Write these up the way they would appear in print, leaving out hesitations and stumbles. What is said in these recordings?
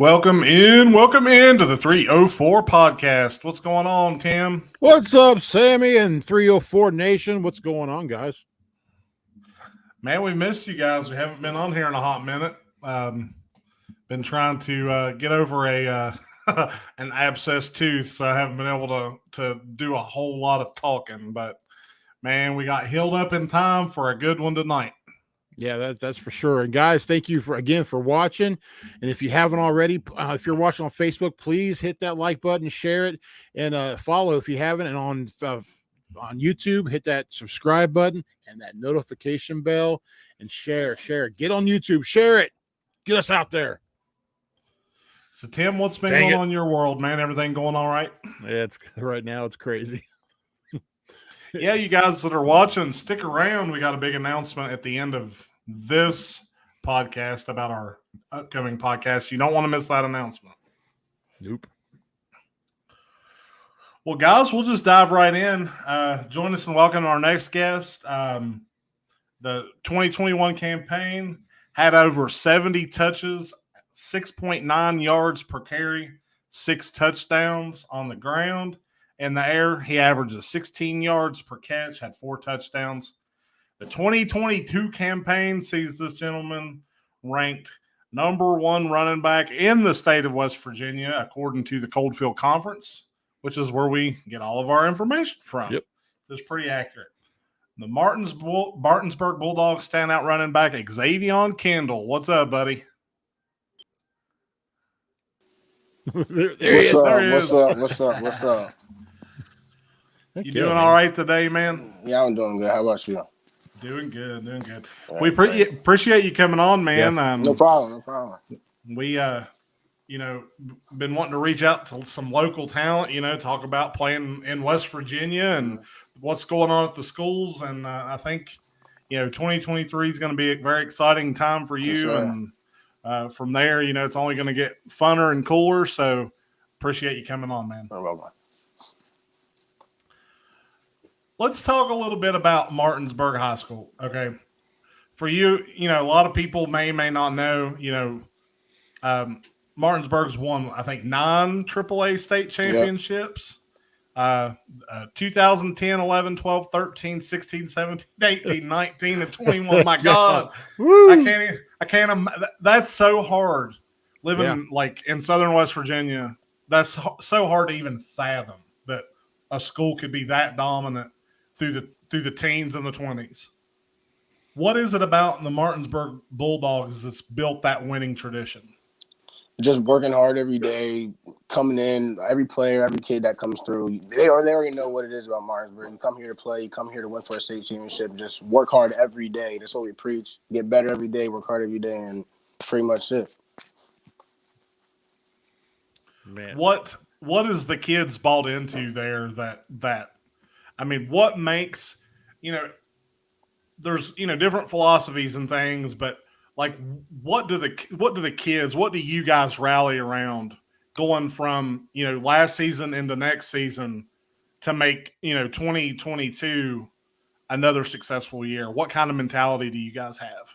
Welcome in to the 304 podcast. What's going on, Tim? What's up, Sammy and 304 Nation? What's going on, guys? Man, we missed you guys. We haven't been on here in a hot minute. Been trying to get over a an abscessed tooth, so I haven't been able to do a whole lot of talking. But, man, we got healed up in time for a good one tonight. Yeah, that's for sure. And guys, thank you for watching. And if you haven't already, if you're watching on Facebook, please hit that like button, share it, and follow if you haven't. And on YouTube, hit that subscribe button and that notification bell and share. Get on YouTube, share it, get us out there. So, Tim, what's been going on in your world, man? Everything going all right? Yeah, right now it's crazy. Yeah, you guys that are watching, stick around. We got a big announcement at the end of this podcast about our upcoming podcast. You don't want to miss that announcement. Nope. Well, guys, we'll just dive right in. Join us and welcome our next guest. The 2021 campaign had over 70 touches, 6.9 yards per carry, 6 touchdowns on the ground. In the air, he averages 16 yards per catch, had 4 touchdowns. The 2022 campaign sees this gentleman ranked number 1 running back in the state of West Virginia, according to the Coalfield Conference, which is where we get all of our information from. Yep. It's pretty accurate. The Martinsburg Bulldogs standout running back, Xavion Kendall. What's up, buddy? There he is. What's up? You doing all right today, man? Yeah, I'm doing good. How about you? Doing good. We appreciate you coming on, man. Yeah. No problem. We, been wanting to reach out to some local talent, talk about playing in West Virginia and what's going on at the schools. And I think, 2023 is going to be a very exciting time for you. Sure. And from there, it's only going to get funner and cooler. So appreciate you coming on, man. No problem. Let's talk a little bit about Martinsburg High School. Okay. For you, a lot of people may not know, Martinsburg's won, I think, 9 AAA state championships. 2010, 11, 12, 13, 16, 17, 18, 19, and 21. My God. I can't that's so hard living like in Southern West Virginia. That's so hard to even fathom that a school could be that dominant through the teens and the 20s. What is it about the Martinsburg Bulldogs that's built that winning tradition? Just working hard every day, coming in, every player, every kid that comes through, they already know what it is about Martinsburg. You come here to play, you come here to win for a state championship, just work hard every day. That's what we preach. Get better every day, work hard every day, and pretty much it. Man. What is the kids bought into there that I mean, what makes, there's, different philosophies and things, but like, what do you guys rally around going from, last season into next season to make, 2022 another successful year? What kind of mentality do you guys have?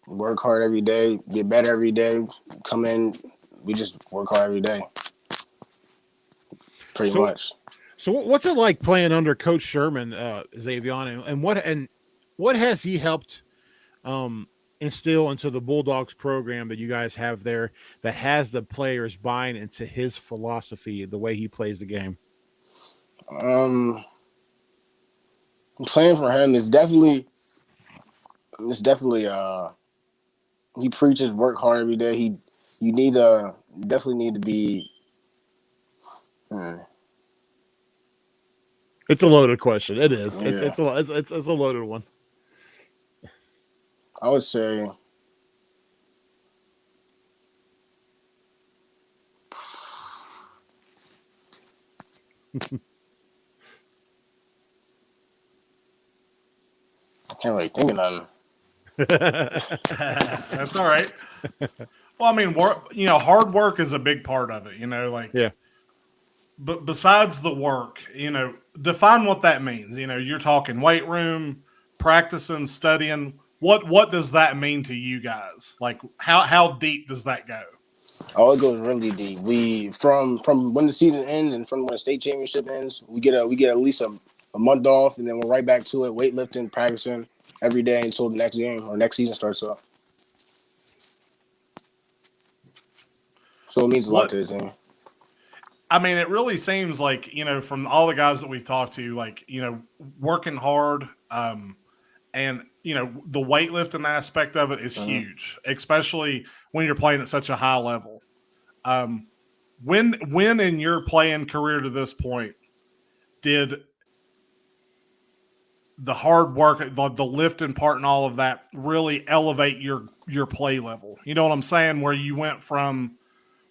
Work hard every day, get better every day, come in, we just work hard every day, pretty much. So what's it like playing under Coach Sherman, Xavion, and what has he helped instill into the Bulldogs program that you guys have there that has the players buying into his philosophy, the way he plays the game? Playing for him is definitely he preaches work hard every day. You definitely need to be. It's a loaded question. It is. Yeah. It's a loaded one. I would say I can't really think of nothing. That's all right. Well, I mean, hard work is a big part of it. Yeah. But besides the work, define what that means. You're talking weight room, practicing, studying. What does that mean to you guys? Like, how deep does that go? Oh, it goes really deep. We from when the season ends and from when the state championship ends, we get at least a month off, and then we're right back to it, weightlifting, practicing every day until the next game or next season starts up. So it means a lot to the team. I mean, it really seems like, from all the guys that we've talked to, like, working hard, and, the weightlifting aspect of it is huge, especially when you're playing at such a high level. When in your playing career to this point did the hard work, the lifting part and all of that really elevate your play level? You know what I'm saying? Where you went from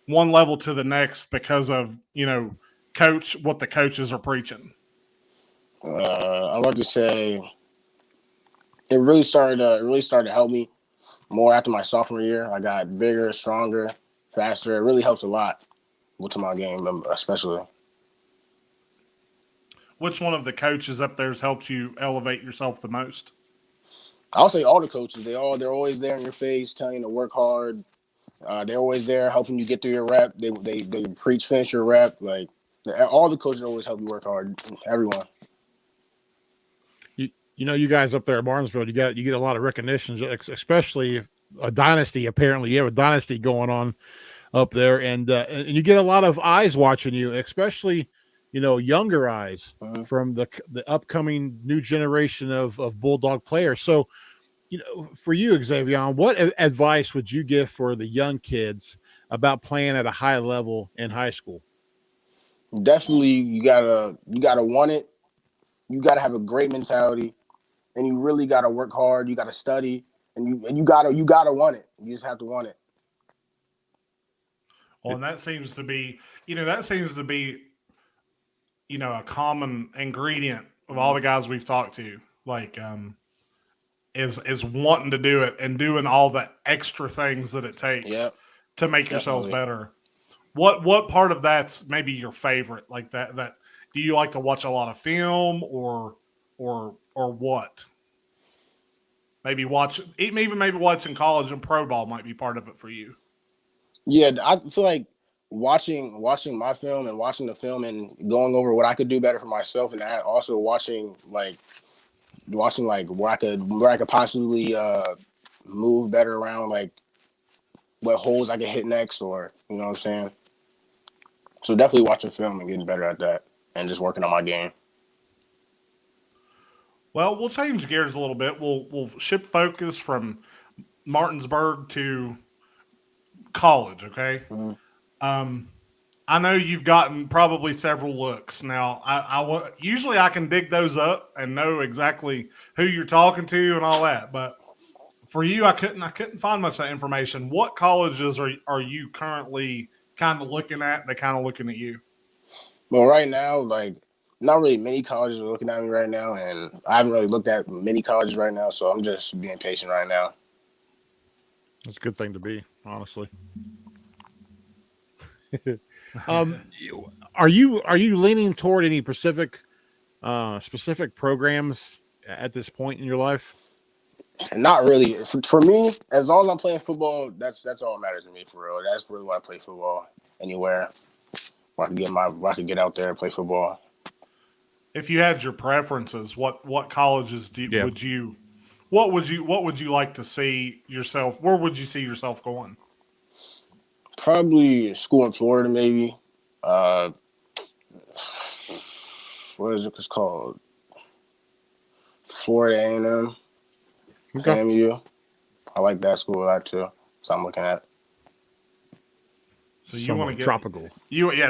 one level to the next because of, what the coaches are preaching. I like to say it really started to help me more after my sophomore year. I got bigger, stronger, faster. It really helps a lot to my game, especially. Which one of the coaches up there has helped you elevate yourself the most? I'll say all the coaches. They're always there in your face, telling you to work hard. They're always there helping you get through your rep. They preach finish your rep. Like, all the coaches always help you work hard. Everyone. You guys up there at Martinsburg, you get a lot of recognition, especially a dynasty. Apparently, you have a dynasty going on up there, and you get a lot of eyes watching you, especially younger eyes from the upcoming new generation of Bulldog players. So, for you, Xavion, what advice would you give for the young kids about playing at a high level in high school? Definitely, you gotta want it. You gotta have a great mentality, and you really gotta work hard. You gotta study, and you gotta want it. You just have to want it. Well, and that seems to be a common ingredient of all the guys we've talked to. Like, is wanting to do it and doing all the extra things that it takes to make yourselves better. What part of that's maybe your favorite? Like that do you like to watch a lot of film or what? Maybe watching college and pro ball might be part of it for you. Yeah, I feel like watching my film and watching the film and going over what I could do better for myself, and that also watching like where I could possibly move better around, like what holes I could hit next, or you know what I'm saying. So definitely watching film and getting better at that, and just working on my game. Well, we'll change gears a little bit. We'll shift focus from Martinsburg to college. Okay. Mm-hmm. I know you've gotten probably several looks. Now, I usually I can dig those up and know exactly who you're talking to and all that. But for you, I couldn't find much of that information. What colleges are you currently kind of looking at? They're kind of looking at you. Well, right now, like, not really many colleges are looking at me right now, and I haven't really looked at many colleges right now, so I'm just being patient right now. That's a good thing to be, honestly. Are you leaning toward any specific programs at this point in your life? Not really. For me, as long as I'm playing football, that's all that matters to me for real. That's really why I play football anywhere. Where I can get out there and play football. If you had your preferences, what colleges would you like to see yourself? Where would you see yourself going? Probably school in Florida, maybe. What is it called? Florida A&M. Okay. FAMU. I like that school a lot too. So I'm looking at. So you want to get tropical?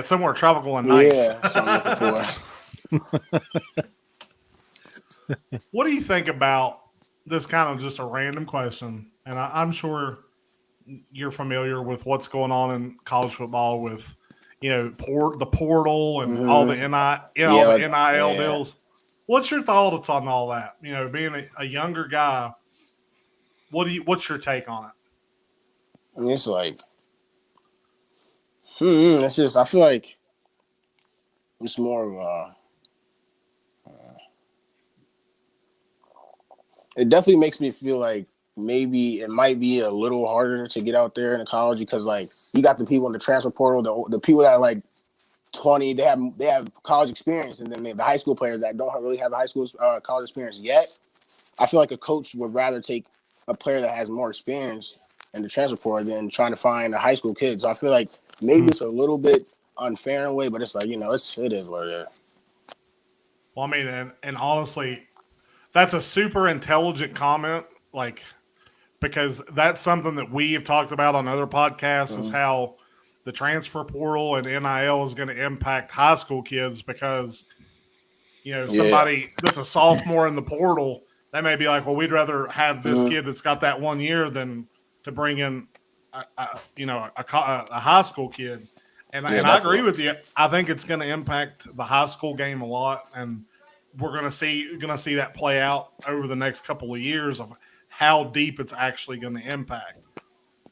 Somewhere tropical and nice. Yeah, that's what I'm looking for. What do you think about this? Kind of just a random question, and I'm sure you're familiar with what's going on in college football with, the portal and all the NIL deals. What's your thoughts on all that? Being a younger guy, what's your take on it? I mean, it's like, it's just, I feel like it's more of it definitely makes me feel like maybe it might be a little harder to get out there in the college because, like, you got the people in the transfer portal, the people that are like 20, they have college experience, and then the high school players that don't really have a high school college experience yet. I feel like a coach would rather take a player that has more experience in the transfer portal than trying to find a high school kid. So I feel like maybe it's a little bit unfair in a way, but it's like, it is what it is. Well, I mean, and honestly, that's a super intelligent comment, like, because that's something that we have talked about on other podcasts is how the transfer portal and NIL is going to impact high school kids because, somebody that's a sophomore in the portal, they may be like, well, we'd rather have this kid that's got that 1 year than to bring in, a high school kid. And I agree with you. I think it's going to impact the high school game a lot, and we're going to see that play out over the next couple of years of how deep it's actually going to impact.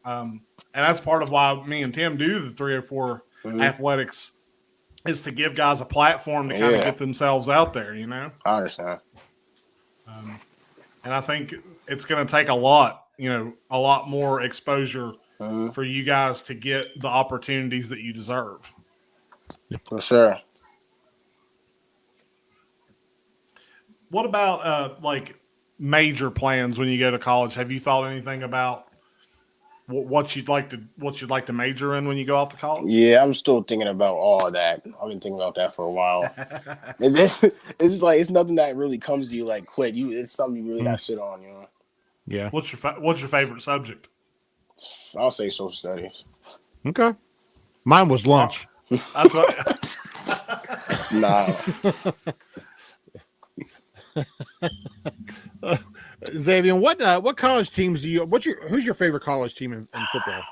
And that's part of why me and Tim do the 304 athletics is to give guys a platform to kind of get themselves out there, I understand. And I think it's going to take a lot more exposure for you guys to get the opportunities that you deserve. For sure. What about like major plans when you go to college? Have you thought anything about what you'd like to major in when you go off to college? Yeah, I'm still thinking about all of that. I've been thinking about that for a while. It's just like it's nothing that really comes to you like quick. It's something you really got to sit on, Yeah. What's your favorite subject? I'll say social studies. Okay. Mine was lunch. That's what. Nah. Xavion, what college teams do you? Who's your favorite college team in football?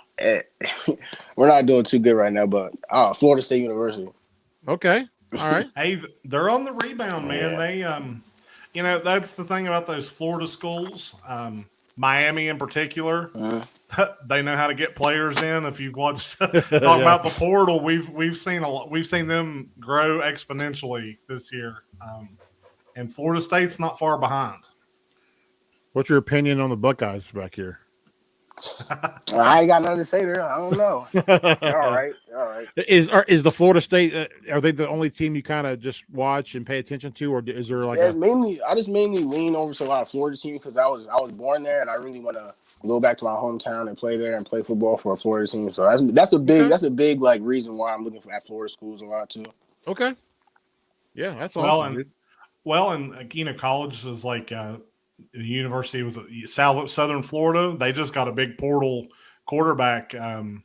We're not doing too good right now, but Florida State University. Okay, all right. Hey, they're on the rebound, man. They, that's the thing about those Florida schools. Miami in particular, they know how to get players in. If you've watched about the portal, we've seen a lot. We've seen them grow exponentially this year, and Florida State's not far behind. What's your opinion on the Buckeyes back here? I ain't got nothing to say there. I don't know. All right. Is the Florida State? Are they the only team you kind of just watch and pay attention to, or is there like? I just mainly lean over to a lot of Florida teams because I was born there and I really want to go back to my hometown and play there and play football for a Florida team. So that's a big like reason why I'm looking at Florida schools a lot too. Okay. Yeah, that's awesome. And college is like. The university was Southern Florida. They just got a big portal quarterback from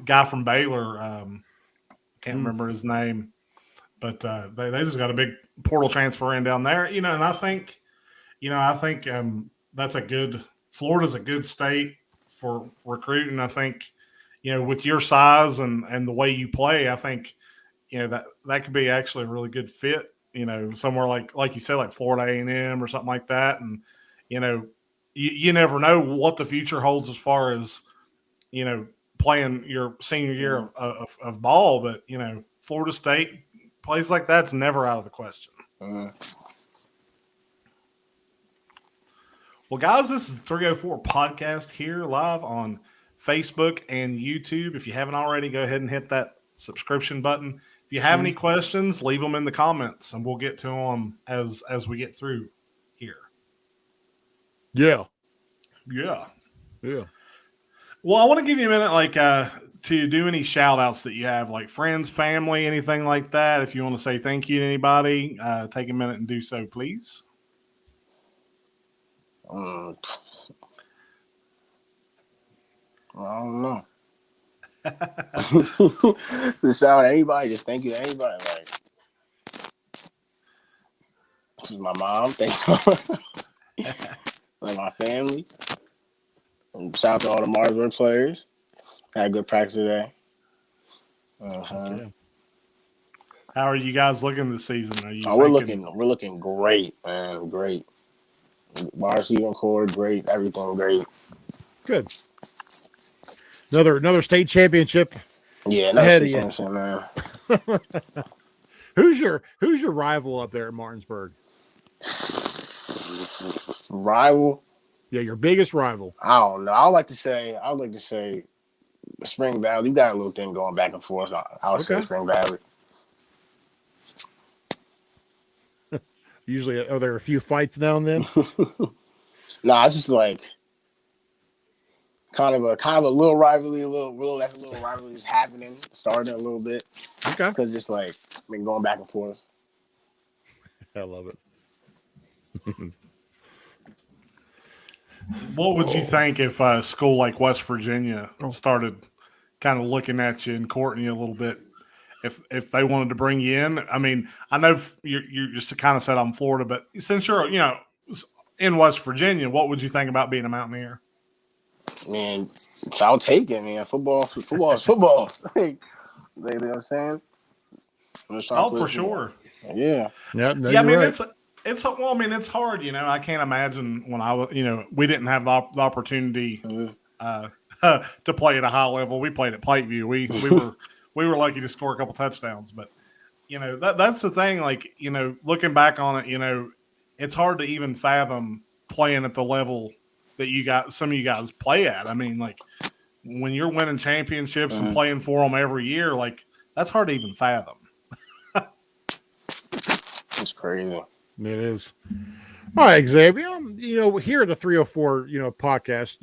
guy from Baylor. Can't remember his name, but they just got a big portal transfer in down there. And I think that's Florida's a good state for recruiting. I think, with your size and the way you play, I think, that could be actually a really good fit. Somewhere like you said, like Florida A&M or something like that. And, you never know what the future holds as far as, playing your senior year of ball. But, Florida State, plays like that's never out of the question. Well, guys, this is the 304 podcast here live on Facebook and YouTube. If you haven't already, go ahead and hit that subscription button. If you have any questions, leave them in the comments, and we'll get to them as we get through here. Yeah. Yeah. Yeah. Well, I want to give you a minute, to do any shout outs that you have, like friends, family, anything like that. If you want to say thank you to anybody, take a minute and do so, please. I don't know. Just shout out to anybody. Just thank you to anybody. Like, this is my mom. Thank you. Like my family. And shout out to all the Martinsburg players. Had a good practice today. Yeah. How are you guys looking this season? Are you we're looking great, man. Great. Wide receiver core, great. Everything great. Good. Another state championship. Yeah, ahead that's of you. something, man. Who's your rival up there at Martinsburg? Rival? Yeah, your biggest rival. I don't know. I would like to say Spring Valley. You got a little thing going back and forth. I would say Spring Valley. Usually, are there a few fights now and then? Nah, it's just like kind of a little rivalry, a little rivalry is happening, starting a little bit. Okay. Because just like been going back and forth. I love it. What would you think if a school like West Virginia started kind of looking at you and courting you a little bit? If they wanted to bring you in, I mean, I know you just kind of said I'm Florida, but since you're in West Virginia, what would you think about being a Mountaineer? Man, I'll take it, man. Football is football. Like, you know what I'm saying? For sure. Yeah. Yeah. No, yeah. I mean, right. it's hard. I can't imagine when I was, we didn't have the opportunity to play at a high level. We played at Pikeview. We were lucky to score a couple touchdowns, but that's the thing. Like, looking back on it, it's hard to even fathom playing at the level that some of you guys play at. I mean, like when you're winning championships and playing for them every year, like that's hard to even fathom. It's crazy. It is. All right, Xavier. Here at the 304, podcast,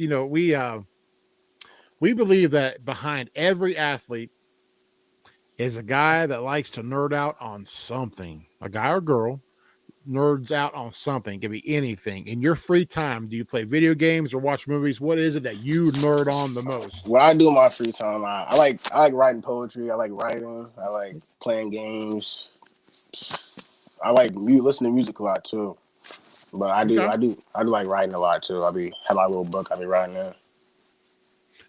we believe that behind every athlete is a guy that likes to nerd out on something. A guy or girl nerds out on something. It can be anything. In your free time, do you play video games or watch movies? What is it that you nerd on the most? What I do in my free time, I like writing poetry. I like writing. I like playing games. I like listening to music a lot too. But I do like writing a lot too. Have my little book I be writing in.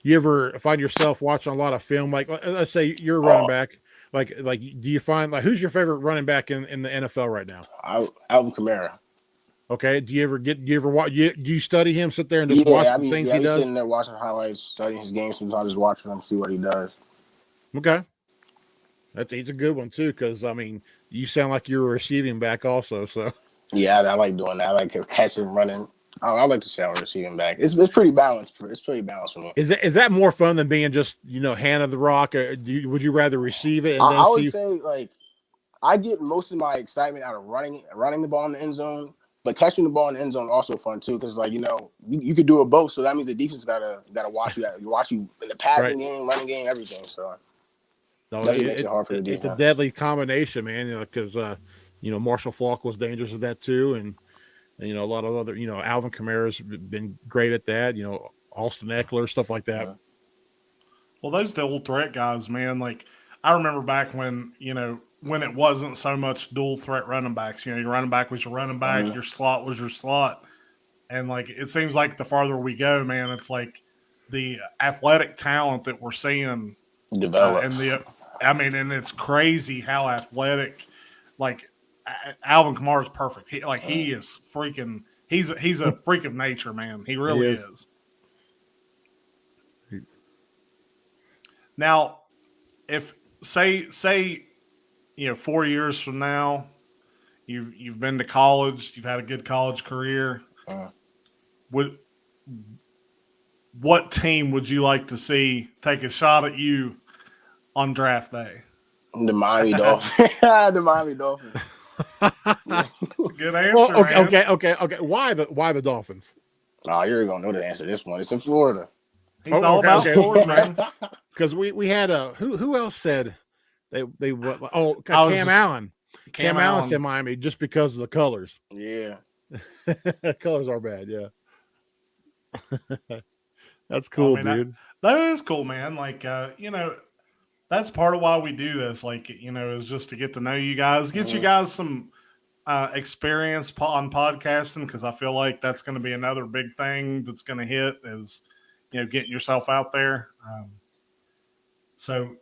You ever find yourself watching a lot of film? Like, let's say you're a running back. Like, do you find who's your favorite running back in the NFL right now? Alvin Kamara. Okay. Do you ever watch? Do you study him? Sit there and just watch the things he does? Sitting there watching highlights, studying his game. Sometimes just watching him, see what he does. Okay. He's a good one too, because I mean, you sound like you're a receiving back also. So yeah, I like doing that. I like catching, running. I like to say I'm receiving back. It's pretty balanced. It's pretty balanced for me. Is that more fun than being just hand of the rock? Or would you rather receive it? And I would say I get most of my excitement out of running the ball in the end zone, but catching the ball in the end zone is also fun too, because you could do it both. So that means the defense gotta watch you in the passing game, running game, everything. So it makes it hard for the defense. It's a deadly combination, man. Because Marshall Faulk was dangerous at that too, and a lot of other Alvin Kamara's been great at that. Austin Eckler, stuff like that. Well, those dual threat guys, man. Like I remember back when when it wasn't so much dual threat running backs. Your running back was your running back, your slot was your slot, and like it seems like the farther we go, man, it's like the athletic talent that we're seeing develop. And it's crazy how athletic, like Alvin Kamara is perfect. He is freaking. He's a freak of nature, man. He really is. Now, if say 4 years from now, you've been to college, you've had a good college career. what team would you like to see take a shot at you on draft day? The Miami Dolphins. The Miami Dolphins. Good answer, Well, man. Okay. Why the Dolphins? Oh, you're gonna know the answer to this one. It's in Florida. He's all about Florida, man. Because we had who else said they what? Oh, Cam Allen. Cam Allen Allen said Miami just because of the colors. Yeah. Colors are bad. Yeah. That's cool, dude. That is cool, man. Like, that's part of why we do this. Like, is just to get to know you guys, get you guys some experience on podcasting, because I feel like that's going to be another big thing that's going to hit is, getting yourself out there. So,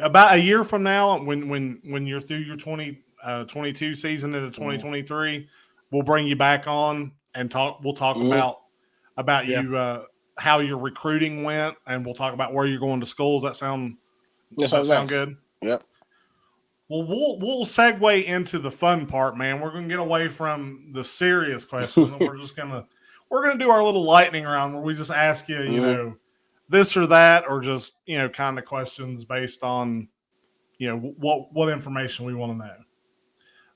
about a year from now, when you're through your 2022 season into 2023, we'll bring you back on and talk. We'll talk about you, how your recruiting went, and we'll talk about where you're going to schools. Does that sound good? Yep. Well, we'll segue into the fun part, man. We're going to get away from the serious questions, and we're going to do our little lightning round where we just ask you, this or that, or just, kind of questions based on, what information we want to know.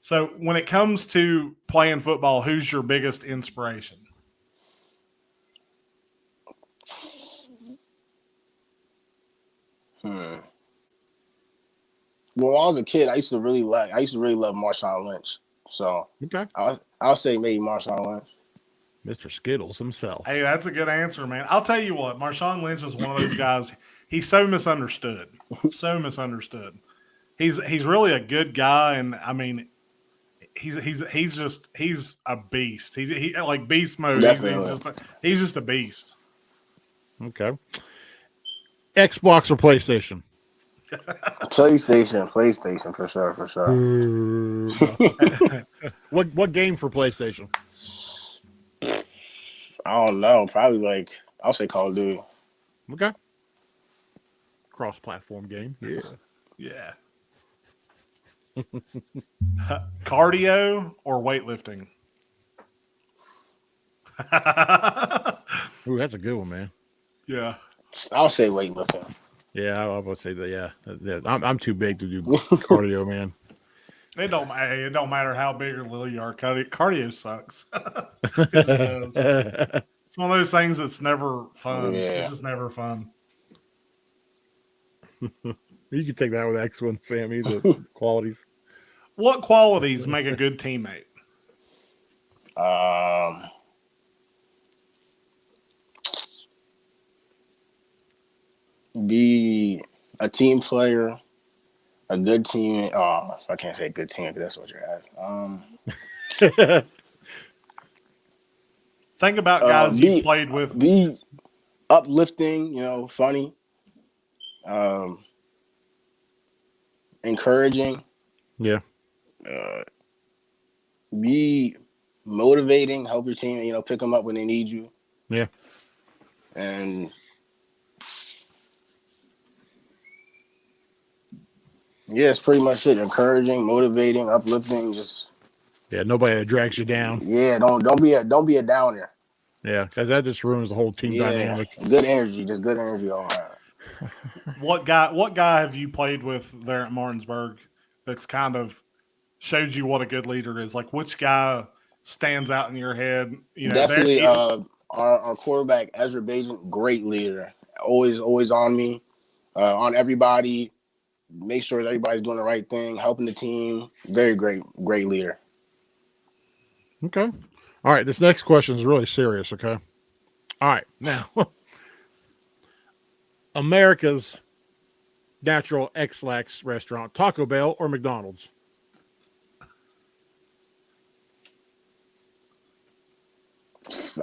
So when it comes to playing football, who's your biggest inspiration? Well, when I was a kid, I used to really love Marshawn Lynch. So okay, I'll say maybe Marshawn Lynch. Mr. Skittles himself. Hey, that's a good answer, man. I'll tell you what, Marshawn Lynch is one of those guys. He's so misunderstood. So misunderstood. He's really a good guy, and I mean, he's a beast. He like beast mode. He's just a beast. Okay. Xbox or PlayStation? PlayStation for sure. What game for PlayStation? I don't know. Probably I'll say Call of Duty. Okay. Cross-platform game. Yeah. Cardio or weightlifting? Ooh, that's a good one, man. Yeah. I'll say weightlifting. Yeah, I would say that. Yeah. I'm too big to do cardio, man. It don't matter how big or little you are. Cardio sucks. It does. It's one of those things that's never fun. Yeah. It's just never fun. You can take that with excellent, Sammy. The qualities. What qualities make a good teammate? Be a team player, a good team. Oh, I can't say good team because that's what you're asking. Think about guys you played with. Be uplifting, funny, encouraging. Yeah. Be motivating, help your team, pick them up when they need you. Yeah. And yeah, it's pretty much it. Encouraging, motivating, uplifting, just nobody that drags you down. Yeah, don't be a downer. Yeah, because that just ruins the whole team dynamic. Good energy, just good energy all around. What guy have you played with there at Martinsburg that's kind of showed you what a good leader is? Like, which guy stands out in your head? Definitely our quarterback, Ezra Bajan, great leader. Always on me, on everybody. Make sure that everybody's doing the right thing, helping the team. Very great leader. Okay. All right. This next question is really serious. Okay. All right. Now, America's natural X-Lax restaurant, Taco Bell or McDonald's?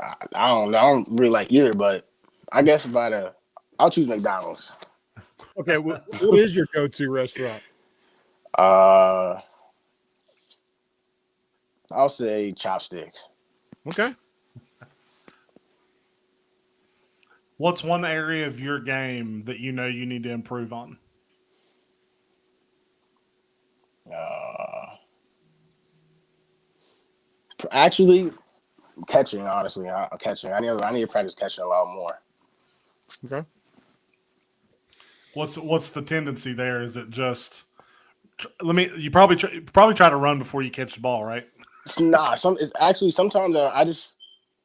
I don't know. I don't really like either, but I guess I'll choose McDonald's. Okay. What is your go-to restaurant? I'll say Chopsticks. Okay. What's one area of your game that you need to improve on? Actually, Catching, honestly, catching. I need to practice catching a lot more. Okay. What's the tendency there? Is it just you probably try to run before you catch the ball, right? It's actually sometimes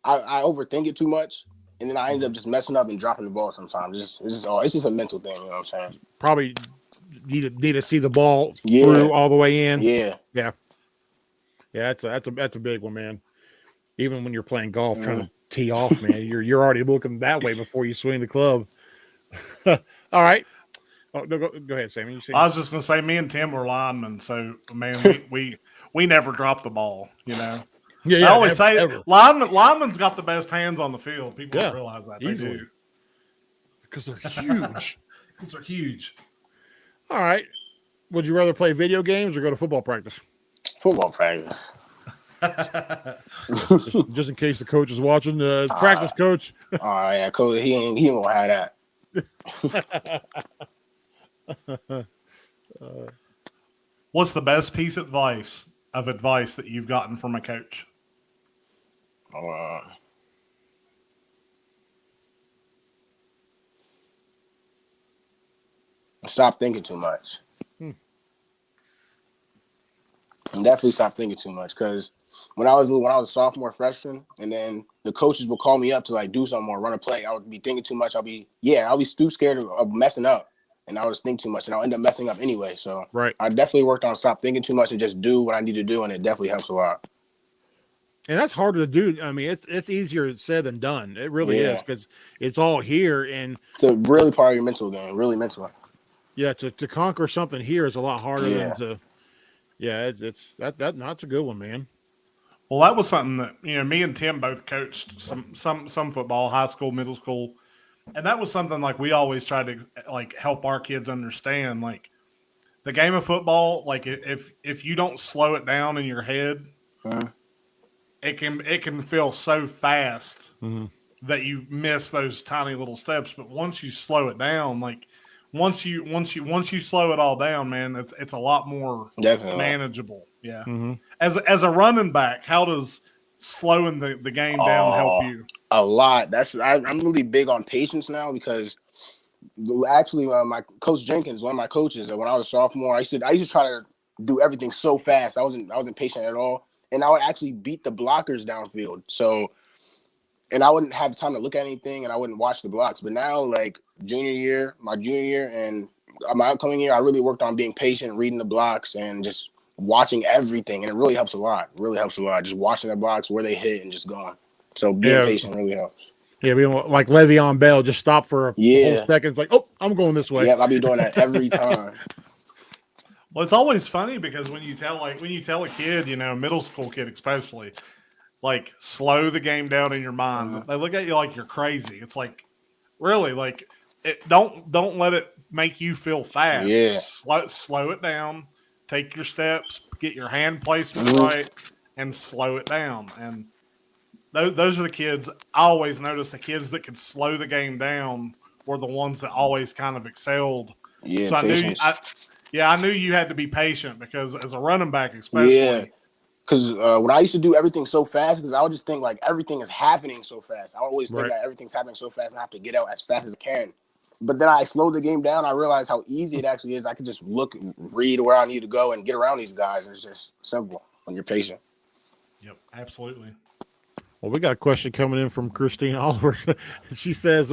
I overthink it too much, and then I end up just messing up and dropping the ball. Sometimes it's just a mental thing. You know what I'm saying? Probably need to see the ball Yeah. through all the way in. Yeah. That's a big one, man. Even when you're playing golf, trying to tee off, man, you're already looking that way before you swing the club. All right. Oh, no, go ahead, Sammy. I was just going to say, me and Tim were linemen, so man, we never drop the ball. You know. Yeah. I always say linemen's got the best hands on the field. People don't realize that. Easily. They do because they're huge. Because they're huge. All right. Would you rather play video games or go to football practice? Football practice. just in case the coach is watching, practice coach. Oh yeah, coach. He ain't gonna have that. What's the best piece of advice that you've gotten from a coach? Stop thinking too much. Definitely stop thinking too much, because when I was a sophomore, freshman, and then the coaches would call me up to like do something or run a play, I would be thinking too much. I'll be too scared of messing up, and I would just think too much, and I'll end up messing up anyway. So I definitely worked on stop thinking too much and just do what I need to do, and it definitely helps a lot. And that's harder to do. I mean, it's easier said than done. It really is, because it's all here, and it's a really part of your mental game, really mental. Yeah, to conquer something here is a lot harder than to. Yeah, that's a good one, man. Well, that was something that me and Tim both coached some football, high school, middle school, and that was something like we always tried to like help our kids understand. Like the game of football, like if you don't slow it down in your head, it can feel so fast that you miss those tiny little steps. But once you slow it down, like once you slow it all down, man, it's a lot more manageable. Yeah. As a running back, how does slowing the game down help you? A lot. I'm really big on patience now, because actually my coach Jenkins, one of my coaches, when I was a sophomore, I used to try to do everything so fast. I wasn't patient at all, and I would actually beat the blockers downfield. So, and I wouldn't have time to look at anything, and I wouldn't watch the blocks. But now, like my junior year, and my upcoming year, I really worked on being patient, reading the blocks, and just watching everything. And it really helps a lot. Just watching the blocks, where they hit, and just going. So being patient really helps. Yeah, like Le'Veon Bell, just stop for a whole second. It's like, oh, I'm going this way. Yeah, I'll be doing that every time. Well, it's always funny, because when you tell a kid, middle school kid especially, like slow the game down in your mind, they look at you like you're crazy. It's like, really, like don't let it make you feel fast. Yeah. Slow it down. Take your steps. Get your hand placement right, and slow it down. And those are the kids. I always noticed the kids that could slow the game down were the ones that always kind of excelled. Yeah. So I knew you had to be patient, because as a running back, especially. Yeah. Because when I used to do everything so fast, because I would just think like everything is happening so fast. I always think that everything's happening so fast, and I have to get out as fast as I can. But then I slowed the game down. I realized how easy it actually is. I could just look and read where I need to go and get around these guys. And it's just simple when you're patient. Yep, absolutely. Well, we got a question coming in from Christine Oliver. She says,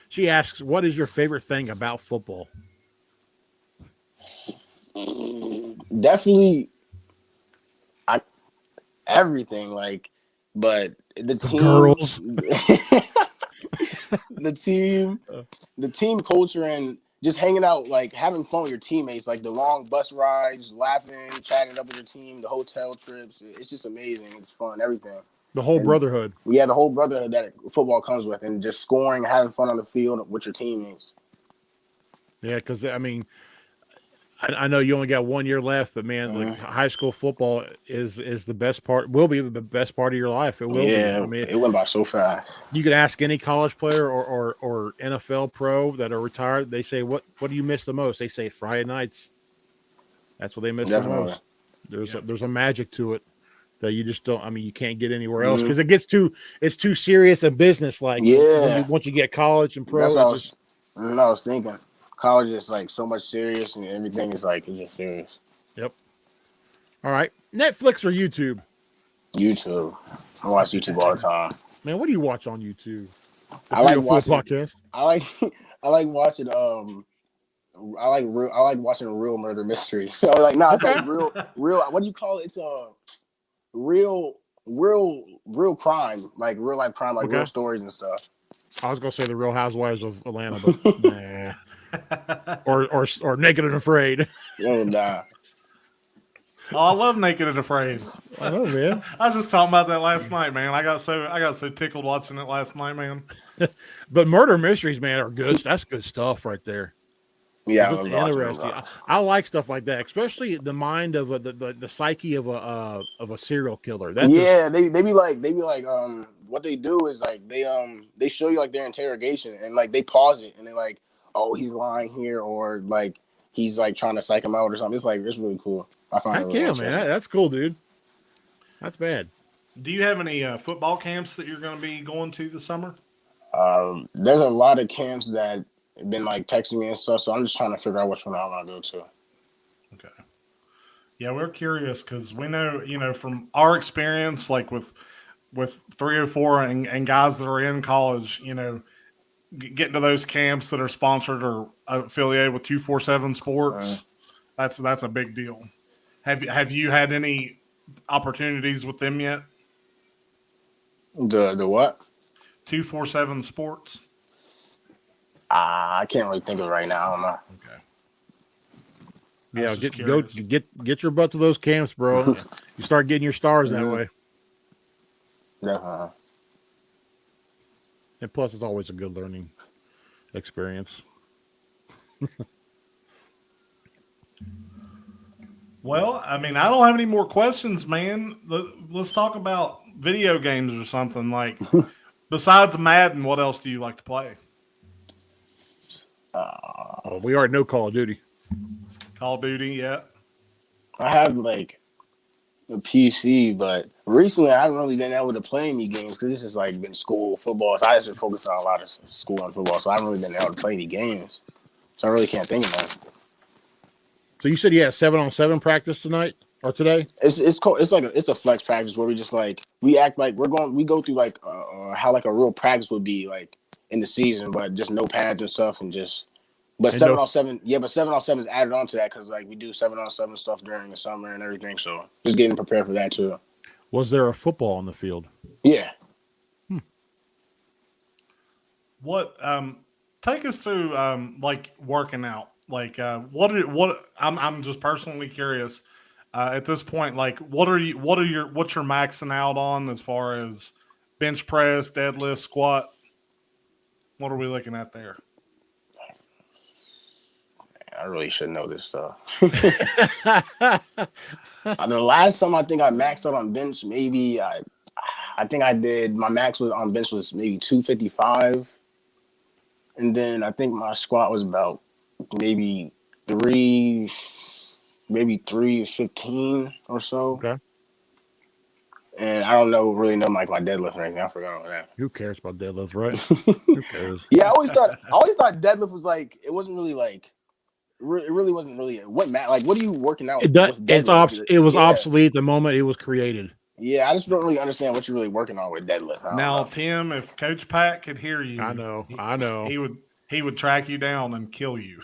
she asks, what is your favorite thing about football? Definitely everything, but the team, girls. the team culture, and just hanging out, like having fun with your teammates, like the long bus rides, laughing, chatting up with your team, the hotel trips. It's just amazing. It's fun, everything. The whole brotherhood. Yeah, the whole brotherhood that football comes with, and just scoring, having fun on the field with your teammates. Yeah, because I mean, I know you only got 1 year left, but man, like high school football is the best part. Will be the best part of your life. It will be. I mean, it went by so fast. You can ask any college player or NFL pro that are retired. They say, "What do you miss the most?" They say Friday nights. That's what they miss the most. There's a magic to it. that you just don't. I mean, you can't get anywhere else because it's too serious and business like. Yeah. Once you get college and pro, That's what I was thinking. College is like so much serious, and everything is like it's just serious. Yep. All right, Netflix or YouTube? YouTube. I watch YouTube all the time. Man, what do you watch on YouTube? I like watching podcast. I like watching I like watching real murder mystery. It's like real. What do you call it? It's a real crime, like real life crime, like real stories and stuff. I was gonna say the Real Housewives of Atlanta, but nah. or Naked and Afraid. Oh nah. Oh, I love Naked and Afraid. I know, man. I was just talking about that last night, man. I got so tickled watching it last night, man. But murder mysteries, man, are good. That's good stuff right there. Yeah, it's interesting. I like stuff like that, especially the mind of the psyche of a serial killer. They be like what they do is like they show you like their interrogation and like they pause it and they're like, oh, he's lying here, or like he's like trying to psych him out or something. It's like it's really cool. I find it really man. That's cool, dude. That's bad. Do you have any football camps that you're going to be going to this summer? There's a lot of camps that have been like texting me and stuff, so I'm just trying to figure out which one I want to go to. Okay. Yeah, we're curious because we know, from our experience, like with 304 and guys that are in college, getting to those camps that are sponsored or affiliated with 247 Sports, that's a big deal. Have you had any opportunities with them yet? The what? 247 Sports. I can't really think of it right now. I don't know. Okay. Yeah, get your butt to those camps, bro. You start getting your stars that way. Definitely. And plus, it's always a good learning experience. Well, I mean, I don't have any more questions, man. Let's talk about video games or something. Like, besides Madden, what else do you like to play? We already know Call of Duty. Call of Duty, yeah. I have like a PC, but recently I haven't really been able to play any games because this has like been school, football. So I just been focused on a lot of school and football, so I haven't really been able to play any games. So I really can't think of that. So you said you had a 7-on-7 practice tonight or today? It's cool. It's a flex practice where we just like we act like we go through like how like a real practice would be like in the season, but just no pads and stuff and just. But 7-on-7, but 7-on-7 is added on to that because like we do 7-on-7 stuff during the summer and everything. So just getting prepared for that too. Was there a football on the field? Yeah. What take us through like working out? Like what I'm just personally curious at this point. Like what's your maxing out on as far as bench press, deadlift, squat? What are we looking at there? I really should know this stuff. The last time I think I maxed out on bench, maybe I think I did. My max was on bench was maybe 255, and then I think my squat was about maybe 315 or so. Okay. And I don't really know my deadlift or anything. I forgot all that. Who cares about deadlifts, right? Who cares? Yeah, I always thought deadlift was like it wasn't really like. It really wasn't really what what are you working out? It was obsolete the moment it was created. Yeah, I just don't really understand what you're really working on with deadlift. Now, Tim, if Coach Pat could hear you, I know, he would track you down and kill you.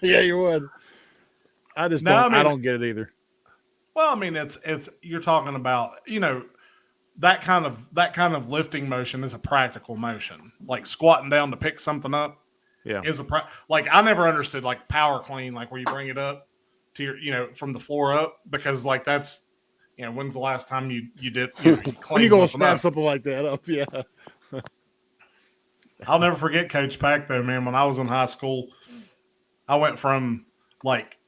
Yeah, you would. I don't get it either. Well, I mean, it's you're talking about that kind of lifting motion is a practical motion, like squatting down to pick something up. Yeah, is like I never understood like power clean, like where you bring it up to your from the floor up, because like that's when's the last time you did when you gonna snap something like that up? Yeah. I'll never forget Coach Pack though, man. When I was in high school, I went from like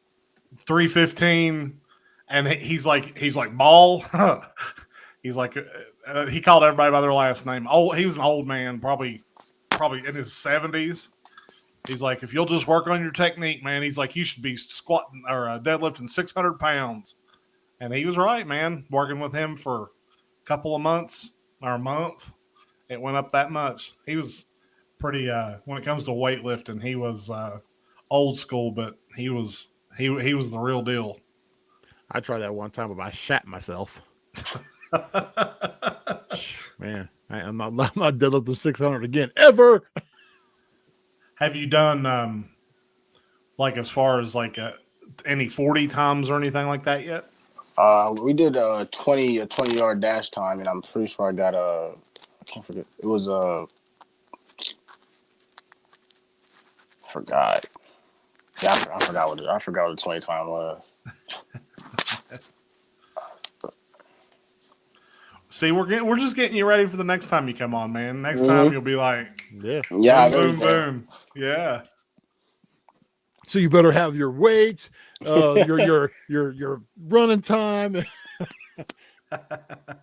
315, and he's like ball. He's like he called everybody by their last name. Oh, he was an old man, probably in his 70s. He's like, if you'll just work on your technique, man. He's like, you should be squatting or deadlifting 600 pounds. And he was right, man. Working with him for a couple of months or a month, it went up that much. He was pretty. When it comes to weightlifting, he was old school, but he was the real deal. I tried that one time, but I shat myself. Man, I'm not deadlifting 600 again ever. Have you done like as far as like any 40 times or anything like that yet? We did a 20-yard dash time, and I'm pretty sure I got I can't forget. It was forgot. Yeah, I forgot what the 20 time was. See, we're just getting you ready for the next time you come on, man. Next time you'll be like, yeah, boom, boom, yeah. So you better have your weights, your running time.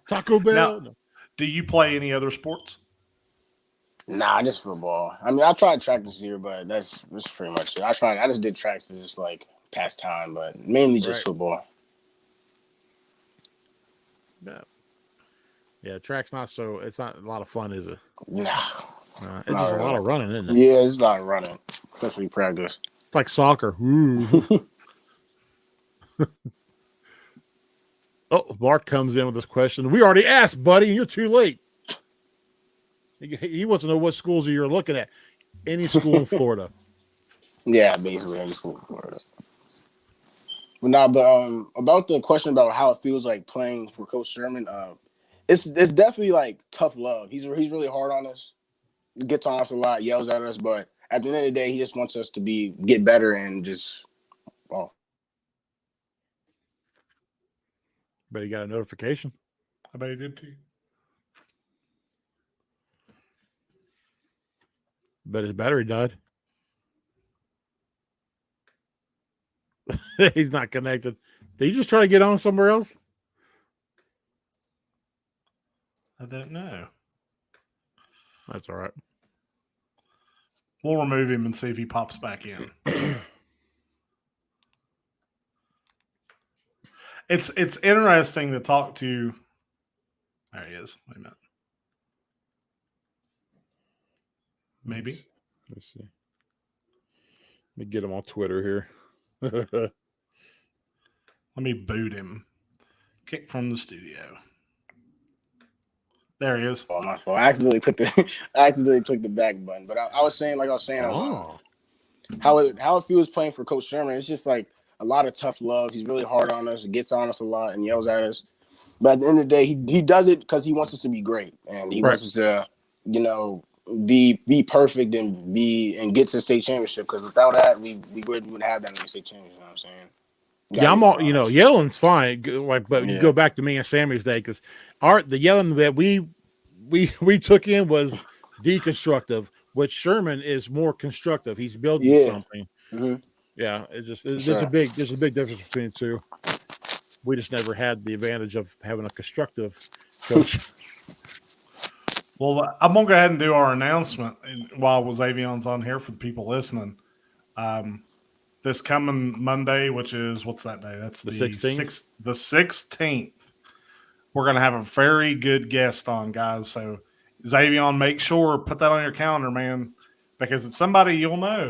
Taco Bell. Now, do you play any other sports? Nah, just football. I mean, I tried track this year, but that's pretty much it. I just did tracks to just like pass time, but mainly just football. Yeah. Yeah, track's it's not a lot of fun, is it? Nah. It's just a lot of running, isn't it? Yeah, it's a lot of running, especially practice. It's like soccer. Oh, Mark comes in with this question. We already asked, buddy, and you're too late. He wants to know what schools you're looking at. Any school in Florida. Yeah, basically any school in Florida. But about the question about how it feels like playing for Coach Sherman, it's definitely like tough love. He's really hard on us, gets on us a lot, yells at us, but at the end of the day, he just wants us to get better and just. Oh. Bet he got a notification. I bet he did too. Bet his battery died. He's not connected. Did he just try to get on somewhere else? I don't know. That's all right. We'll remove him and see if he pops back in. It's interesting to talk to. There he is. Wait a minute. Maybe. Let's see. Let me get him on Twitter here. Let me boot him. Kick from the studio. There he is. Oh, my fault. I accidentally clicked the back button. But I was saying, how it feels playing for Coach Sherman. It's just like a lot of tough love. He's really hard on us. He gets on us a lot and yells at us. But at the end of the day, he does it because he wants us to be great, and he wants us to, be perfect and get to the state championship. Because without that, we wouldn't have that many state champions. You know what I'm saying? Yeah, I'm all, yelling's fine. But you go back to me and Sammy's day, because the yelling that we took in was deconstructive, which Sherman is more constructive. He's building something. Mm-hmm. Yeah, there's a big difference between the two. We just never had the advantage of having a constructive coach. Well, I'm gonna go ahead and do our announcement while Xavion's on here for the people listening. This coming Monday, which is what's that day? That's the 16th. The 16th. We're gonna have a very good guest on, guys. So Xavion, make sure put that on your calendar, man, because it's somebody you'll know.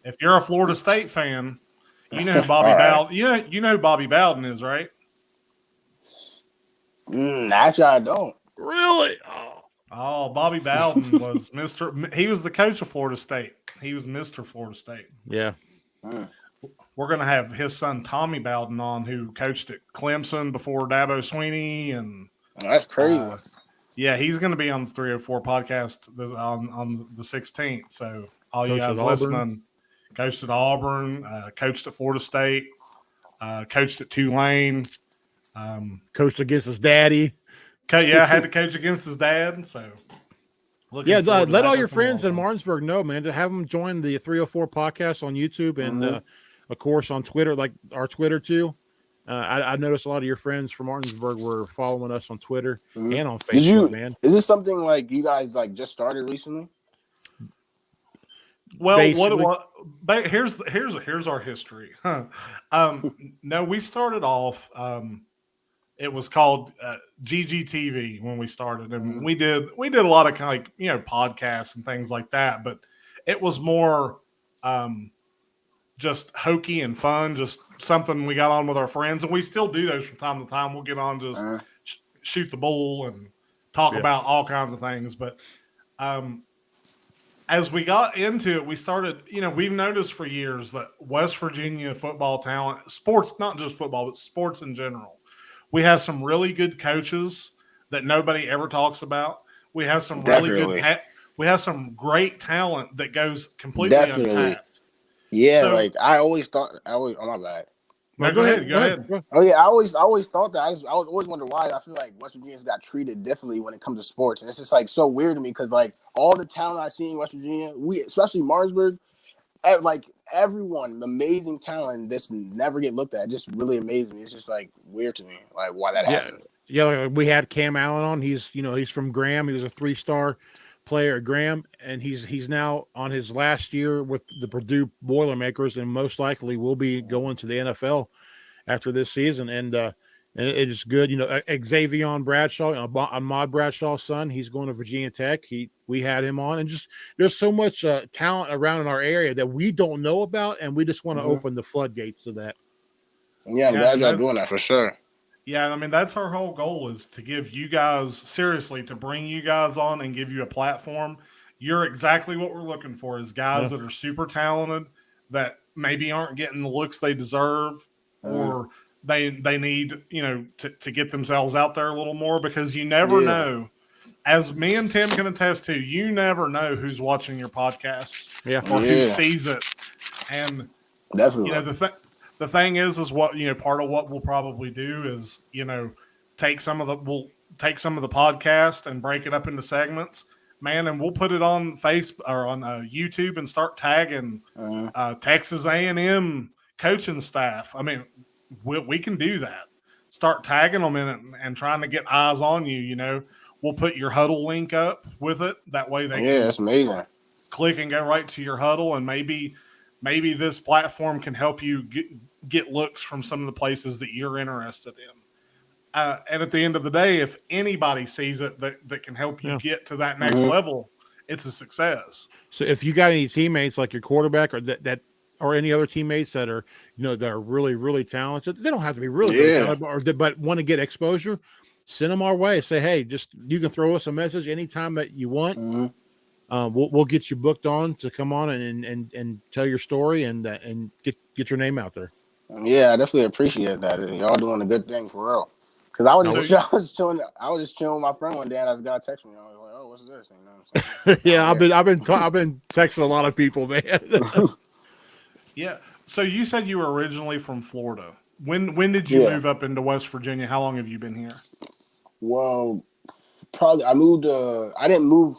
If you're a Florida State fan, you know who Bobby Bowden. You know who Bobby Bowden is, right? Actually, I don't. Really? Oh, Bobby Bowden was he was the coach of Florida State. He was Mr. Florida State. Yeah. We're going to have his son, Tommy Bowden, on, who coached at Clemson before Dabo Swinney. And that's crazy. Yeah, he's going to be on the 304 podcast on the 16th. So all you guys listening, coached at Auburn, coached at Florida State, coached at Tulane. Coached against his daddy. Yeah, had to coach against his dad. So, let all your friends in Martinsburg know, man, to have them join the 304 podcast on YouTube and, of course, on Twitter, like our Twitter too. I noticed a lot of your friends from Martinsburg were following us on Twitter and on Facebook. Man, is this something like you guys like just started recently? Well, here's our history. No, we started off. it was called GGTV when we started, and we did a lot of kind of like podcasts and things like that, but it was more just hokey and fun, just something we got on with our friends, and we still do those from time to time. We'll get on just shoot the bull and talk about all kinds of things, but as we got into it, we started, we've noticed for years that West Virginia football talent, sports, not just football, but sports in general, we have some really good coaches that nobody ever talks about. We have some really good, we have some great talent that goes completely untapped. Yeah, so, I always thought, oh my bad. No, go ahead. Oh yeah, I always thought that. I always wonder why. I feel like West Virginians got treated differently when it comes to sports, and it's just like so weird to me because like all the talent I see in West Virginia, especially Martinsburg, like everyone, amazing talent, this never get looked at. It just really amazing. It's just like weird to me, like why that happened. Yeah, we had Cam Allen on. He's from Graham. He was a 3-star player at Graham, and he's now on his last year with the Purdue Boilermakers, and most likely will be going to the NFL after this season. And it is good. Xavion Bradshaw, Ahmad Bradshaw's son, he's going to Virginia Tech. We had him on, and just there's so much talent around in our area that we don't know about, and we just want to open the floodgates to that. Yeah, I'm glad y'all doing that for sure. Yeah, I mean, that's our whole goal is to give you guys, seriously, to bring you guys on and give you a platform. You're exactly what we're looking for is guys that are super talented that maybe aren't getting the looks they deserve or they need, to get themselves out there a little more because you never know. As me and Tim can attest to, you never know who's watching your podcasts or who sees it. And, definitely. The thing is what part of what we'll probably do is take some of the podcast and break it up into segments, man, and we'll put it on Facebook or on YouTube and start tagging Texas A&M coaching staff. I mean, we can do that. Start tagging them in it and trying to get eyes on you. We'll put your huddle link up with it. That way they can that's amazing. Click and go right to your huddle, and maybe this platform can help you get looks from some of the places that you're interested in. And at the end of the day, if anybody sees it that can help you get to that next level, it's a success. So if you got any teammates like your quarterback or that or any other teammates that are that are really, really talented, they don't have to be really talented, but want to get exposure, send them our way. Say, hey, you can throw us a message anytime that you want. We'll get you booked on to come on and tell your story and get your name out there. Yeah, I definitely appreciate that. Y'all doing a good thing for real. Because I was just chilling with my friend one day, and I just got a text from me. I was like, "Oh, what's this?" You know what I'm saying? I've been texting a lot of people, man. Yeah. So you said you were originally from Florida. When did you move up into West Virginia? How long have you been here? Well, probably I moved. I didn't move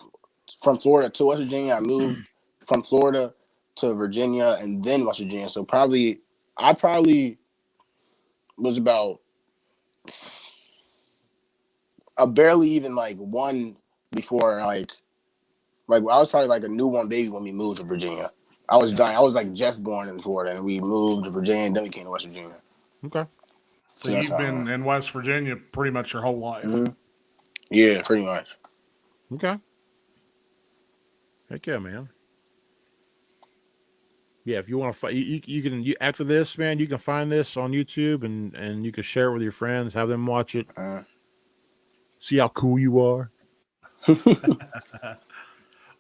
from Florida to West Virginia. I moved from Florida to Virginia and then West Virginia. So I probably was about barely even like one before like I was probably like a newborn baby when we moved to Virginia. I was like just born in Florida and we moved to Virginia and then we came to West Virginia. Okay. So you've been in West Virginia pretty much your whole life. Yeah, pretty much. Okay. Heck yeah, man. Yeah, if you want to, you can after this, man, you can find this on YouTube and you can share it with your friends, have them watch it, see how cool you are.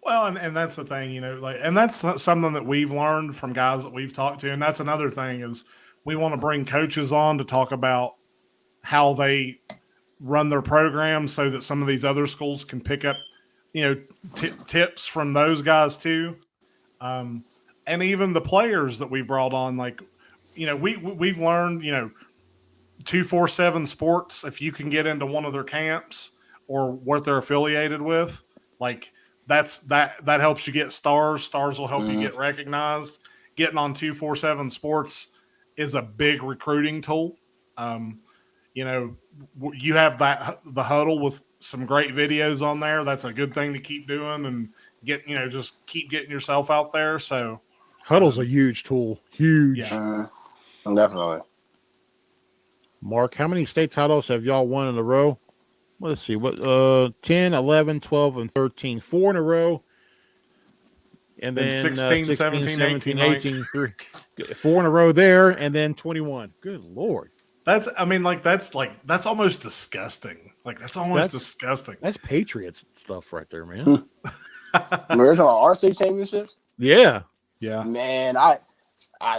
Well, and that's the thing, and that's something that we've learned from guys that we've talked to, and that's another thing is we want to bring coaches on to talk about how they run their programs so that some of these other schools can pick up, tips from those guys too. And even the players that we brought on, we've learned, 247 Sports, if you can get into one of their camps or what they're affiliated with, that helps you get stars. Stars will help you get recognized. Getting on 247 Sports is a big recruiting tool. You have the huddle with some great videos on there. That's a good thing to keep doing and just keep getting yourself out there. So Huddle's a huge tool. Huge. Yeah. Definitely. Mark, how many state titles have y'all won in a row? Well, let's see. What 10, 11, 12, and 13. 4 in a row. And then 16, 17, 18, 18, 3. 4 in a row there, and then 21. Good Lord. That's almost disgusting. Like, that's almost disgusting. That's Patriots stuff right there, man. Where's our state championships? Yeah. Man,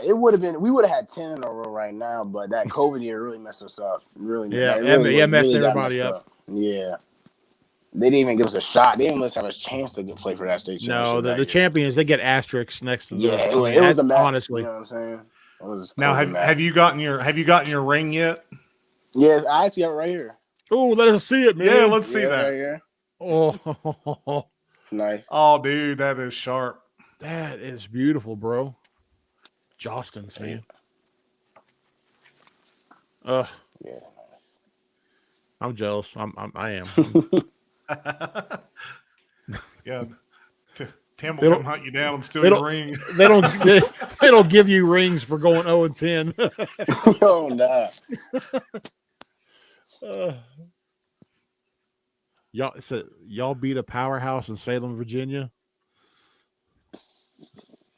we would have had 10 in a row right now, but that COVID year really messed us up. Really, messed everybody up. Yeah. They didn't even give us a shot. They didn't let us have a chance to play for that state championship. No, the champions, they get asterisks next to them. It was a mess. Honestly. You know what I'm saying? It was now, have you gotten your ring yet? Yes, I actually have it right here. Oh, let us see it, man. Yeah, let's see that. Right here. Oh, it's nice. Oh, dude, that is sharp. That is beautiful, bro. Jostens, man. Yeah. I'm jealous. I am. Yeah. Tim will come hunt you down and steal your ring. They don't give you rings for going 0-10. Oh, nah. Y'all beat a powerhouse in Salem, Virginia.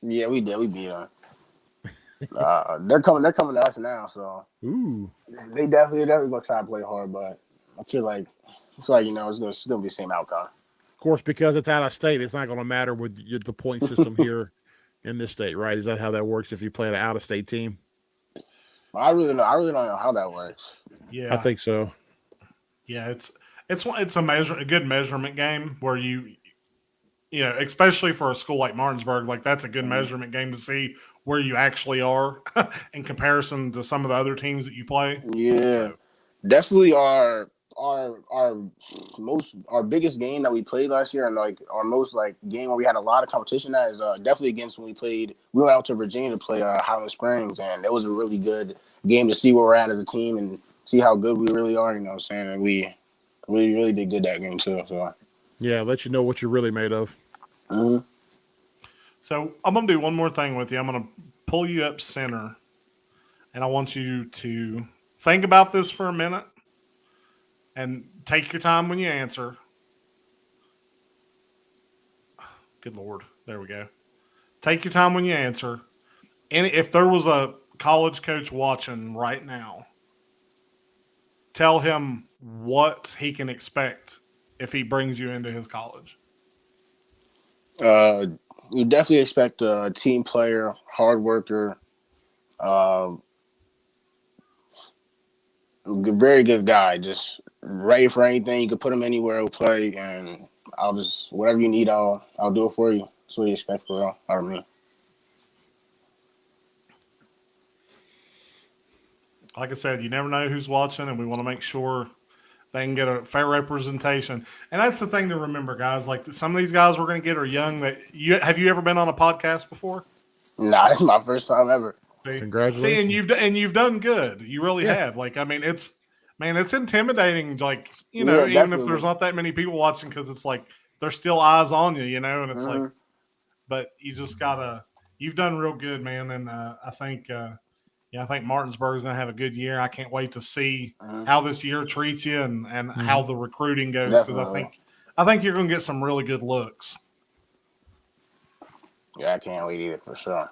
Yeah, we did. We beat them. They're coming to us now, so ooh, they definitely gonna try to play hard, but I feel like it's gonna be the same outcome. Of course, because it's out of state, it's not going to matter with the point system here in this state, right? Is that how that works if you play an out-of-state team? I really don't know how that works. Yeah, I think so. Yeah, it's a good measurement game where you know, especially for a school like Martinsburg, like that's a good measurement game to see where you actually are in comparison to some of the other teams that you play. Yeah, definitely our biggest game that we played last year, and like our most game where we had a lot of competition at is definitely against when we went out to Virginia to play Highland Springs, and it was a really good game to see where we're at as a team and see how good we really are. You know what I'm saying? And we really did good that game too. So yeah, let you know what you're really made of. Mm-hmm. So I'm gonna do one more thing with you. I'm gonna pull you up center, and I want you to think about this for a minute. And take your time when you answer. Good Lord. There we go. Take your time when you answer. And if there was a college coach watching right now, tell him what he can expect if he brings you into his college. You definitely expect a team player, hard worker, very good guy, just ready for anything. You can put him anywhere, he'll play, and whatever you need, I'll do it for you. That's what you expect for real out of me. Like I said, you never know who's watching, and we want to make sure they can get a fair representation. And that's the thing to remember, guys. Like some of these guys we're going to get are young. Have you ever been on a podcast before? Nah, this is my first time ever. Congratulations. See, and you've done good. You really have. Like, I mean, it's intimidating. Like, you know, even definitely. if there's not that many people watching, because it's like there's still eyes on you, you know. And it's like, but you just gotta. You've done real good, man. And I think Martinsburg's gonna have a good year. I can't wait to see how this year treats you and how the recruiting goes, because I think you're gonna get some really good looks. Yeah, I can't wait either for sure.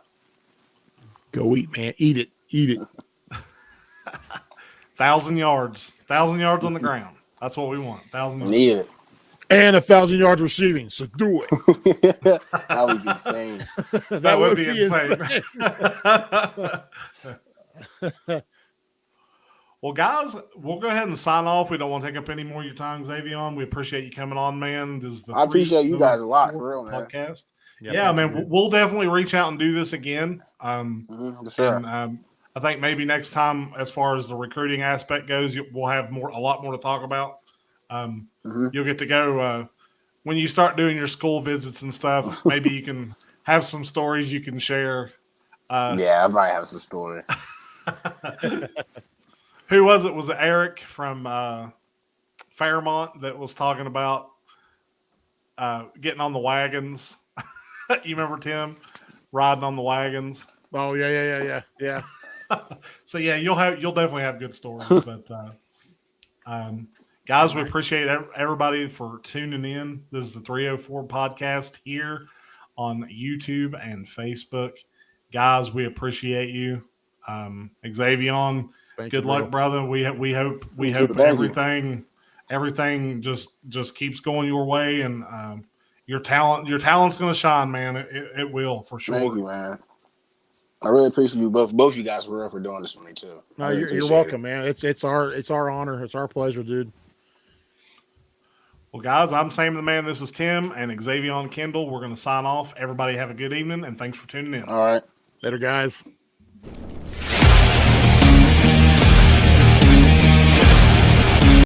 Go eat, man. Eat it. 1,000 yards on the ground. That's what we want. 1,000 yards. Need it. And 1,000 yards receiving. So do it. That would be insane. That would be insane. Well, guys, we'll go ahead and sign off. We don't want to take up any more of your time, Xavion. We appreciate you coming on, man. I appreciate you guys a lot, for real, man. Podcast. Yeah, man, we'll definitely reach out and do this again. Sure. And, I think maybe next time, as far as the recruiting aspect goes, we'll have a lot more to talk about. You'll get to go when you start doing your school visits and stuff. Maybe you can have some stories you can share. Yeah, I might have some story. Who was it? Was it Eric from Fairmont that was talking about getting on the wagons? You remember Tim riding on the wagons? Oh yeah. So yeah, you'll definitely have good stories. But guys, we appreciate everybody for tuning in. This is the 304 podcast here on YouTube and Facebook. Guys, we appreciate you. Xavion, Thank good you, luck, bro. brother. We hope Thank everything just keeps going your way, and your talent's going to shine, man. It will for sure. Thank you, man. I really appreciate you both you guys for doing this for me too. No, really you're welcome, man. It's our honor. It's our pleasure, dude. Well, guys, I'm Sam the Man. This is Tim and Xavion Kendall. We're going to sign off. Everybody have a good evening, and thanks for tuning in. All right. Later, guys.